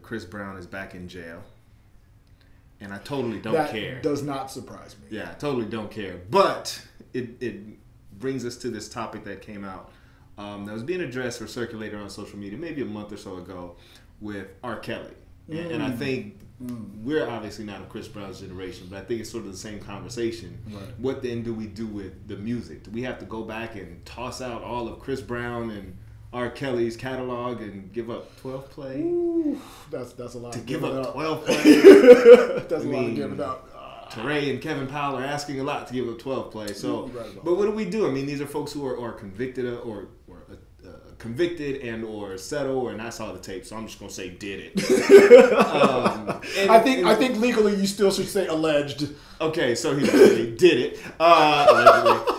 Chris Brown is back in jail. And I totally don't care. That does not surprise me. Yeah, I totally don't care. But it brings us to this topic that came out that was being addressed or circulated on social media maybe a month or so ago with R. Kelly. And I think we're obviously not of Chris Brown's generation, but I think it's sort of the same conversation. Right. What then do we do with the music? Do we have to go back and toss out all of Chris Brown and R. Kelly's catalog and give up 12 play? Ooh, that's a lot. To of give up 12 play. That's a lot of giving up. Teray and Kevin Powell are asking a lot to give up 12 play. So, but what do we do? I mean, these are folks who are convicted or convicted and or settle, and I saw the tape, so I'm just gonna say did it. I think legally you still should say alleged. Okay, so he did it. Allegedly.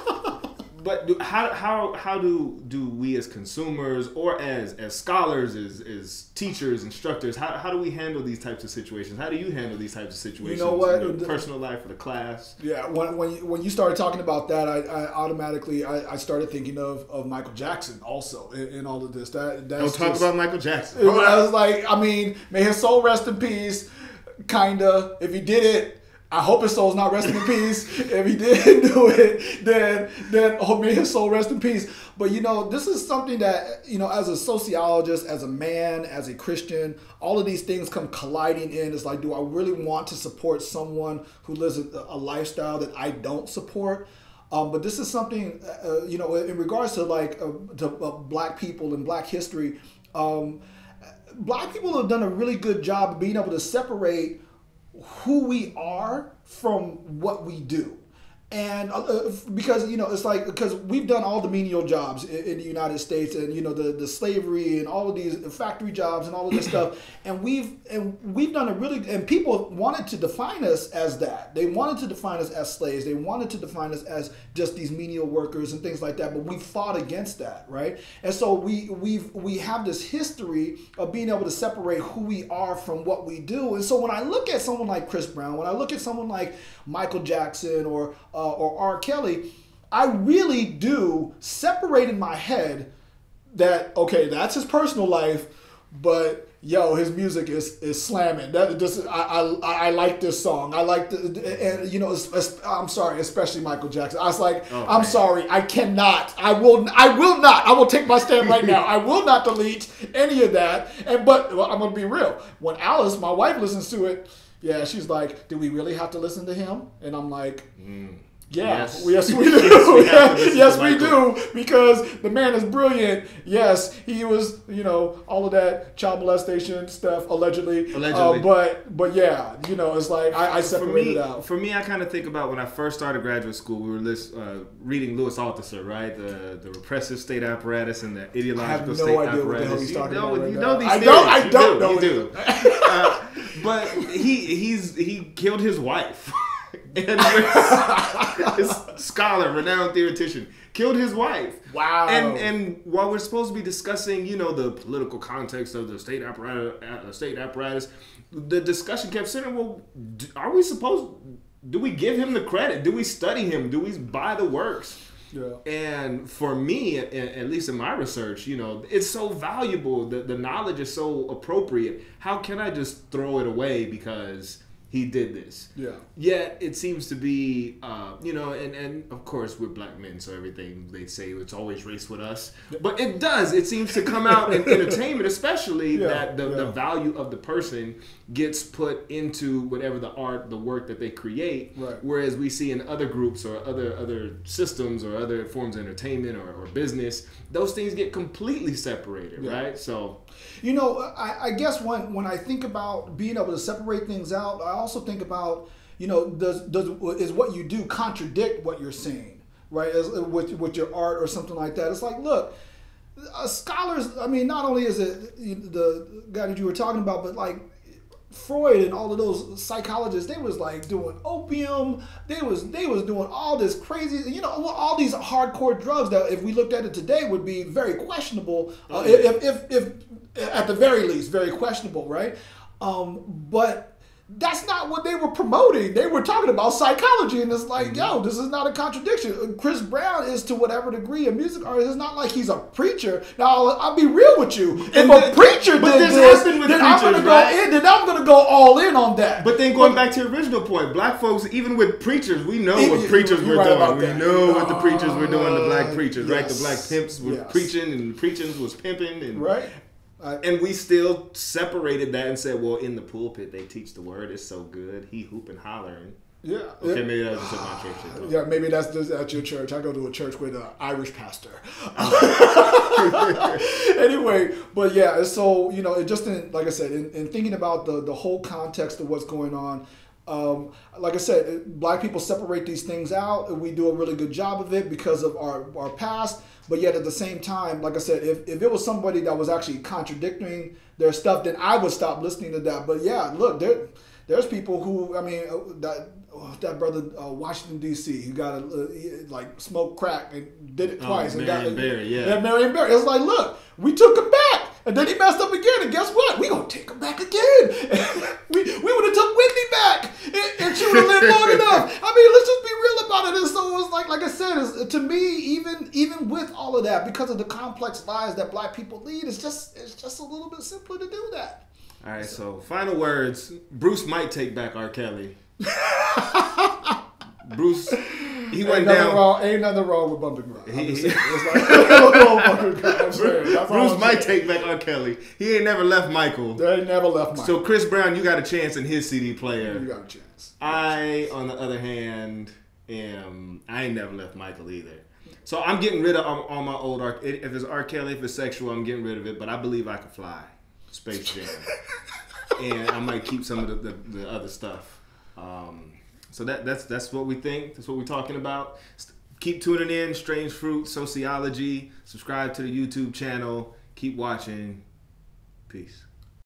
But how do we as consumers or as scholars, as teachers, instructors, how do we handle these types of situations? How do you handle these types of situations? You know what? In your personal life or the class? Yeah, when you started talking about that, I automatically started thinking of Michael Jackson also in all of this. Don't talk about Michael Jackson. I was like, I mean, may his soul rest in peace. Kinda. If he did it, I hope his soul's not resting in peace. If he didn't do it, then may his soul rest in peace. But, this is something that, as a sociologist, as a man, as a Christian, all of these things come colliding in. It's like, do I really want to support someone who lives a lifestyle that I don't support? But this is something, in regards to black people and black history, black people have done a really good job of being able to separate who we are from what we do. And because, it's like, because we've done all the menial jobs in the United States and, the slavery and all of these factory jobs and all of this stuff. And we've done and people wanted to define us as that. They wanted to define us as slaves. They wanted to define us as just these menial workers and things like that. But we fought against that, right? And so we have this history of being able to separate who we are from what we do. And so when I look at someone like Chris Brown, when I look at someone like Michael Jackson or R. Kelly, I really do separate in my head that, okay, that's his personal life, but yo, his music is slamming. I like this song. I like I'm sorry, especially Michael Jackson. I was like, I'm sorry, I cannot. I will not. I will take my stand right now. I will not delete any of that. But I'm gonna be real. When Alice, my wife, listens to it, yeah, she's like, do we really have to listen to him? And I'm like, yeah, yes we do. Yes, we do, because the man is brilliant. Yes, he was, all of that child molestation stuff, allegedly. But yeah, it's like I separated it out. For me, I kind of think about when I first started graduate school, we were reading Louis Althusser, right? The repressive state apparatus and the ideological state apparatus. I have no idea what the hell he's talking about right now. These things. I don't know. You do. But he killed his wife. And his scholar, renowned theoretician, killed his wife. Wow. And while we're supposed to be discussing, the political context of the state apparatus, the discussion kept centering, well, do we give him the credit? Do we study him? Do we buy the works? Yeah. And for me, at least in my research, it's so valuable. The knowledge is so appropriate. How can I just throw it away because he did this? Yeah. Yet it seems to be, and of course we're black men, so everything they say, it's always race with us. But it does. It seems to come out in entertainment, especially that the value of the person gets put into whatever the art, the work that they create. Right. Whereas we see in other groups or other systems or other forms of entertainment or business, those things get completely separated, right? So, I guess when I think about being able to separate things out, I also think about, is what you do contradict what you're saying, right? With your art or something like that. It's like, look, scholars, I mean, not only is it the guy that you were talking about, but like Freud and all of those psychologists, they was like doing opium, they was doing all this crazy, all these hardcore drugs that if we looked at it today would be very questionable, if at the very least, very questionable, right? But that's not what they were promoting. They were talking about psychology, and it's like, yo, this is not a contradiction. Chris Brown is, to whatever degree, a music artist. It's not like he's a preacher. Now, I'll be real with you. If a preacher did this, then I'm going to go in. Then I'm going to go all in on that. But then going back to your original point, black folks, even with preachers, we know what preachers were doing. We know what the preachers were doing. The black preachers, right? The black pimps were preaching, and the preaching was pimping, and right. And we still separated that and said, well, in the pulpit, they teach the word. It's so good. He hoop and hollering. Yeah. Okay, maybe that's just at my church. Yeah, maybe that's just at your church. I go to a church with an Irish pastor. Anyway, but yeah, so, you know, it just, like I said, in thinking about the whole context of what's going on, like I said, black people separate these things out, and we do a really good job of it because of our past. But yet at the same time, like I said, if it was somebody that was actually contradicting their stuff, then I would stop listening to that. But yeah, look, there's people who, I mean, that brother Washington D.C. who got like smoked crack and did it twice. Marion Barry, yeah, Marion Barry. It's like, look, we took him back. And then he messed up again, and guess what? We gonna take him back again. we would have took Whitney back, and she would have lived long enough. I mean, let's just be real about it. And so it's like I said, to me, even with all of that, because of the complex lives that black people lead, it's just a little bit simpler to do that. All right, so final words. Bruce might take back R. Kelly. Bruce, he went down. Ain't nothing wrong with bumping ground. Bruce might take back R. Kelly. He ain't never left Michael. They ain't never left Michael. So Chris Brown, you got a chance in his CD player. You got a chance. I, on the other hand, I ain't never left Michael either. So I'm getting rid of all my old R. If it's R. Kelly, if it's sexual, I'm getting rid of it. But I Believe I Can Fly, Space Jam, and I might keep some of the other stuff. So that's what we think. That's what we're talking about. Keep tuning in. Strange Fruit, Sociology. Subscribe to the YouTube channel. Keep watching. Peace.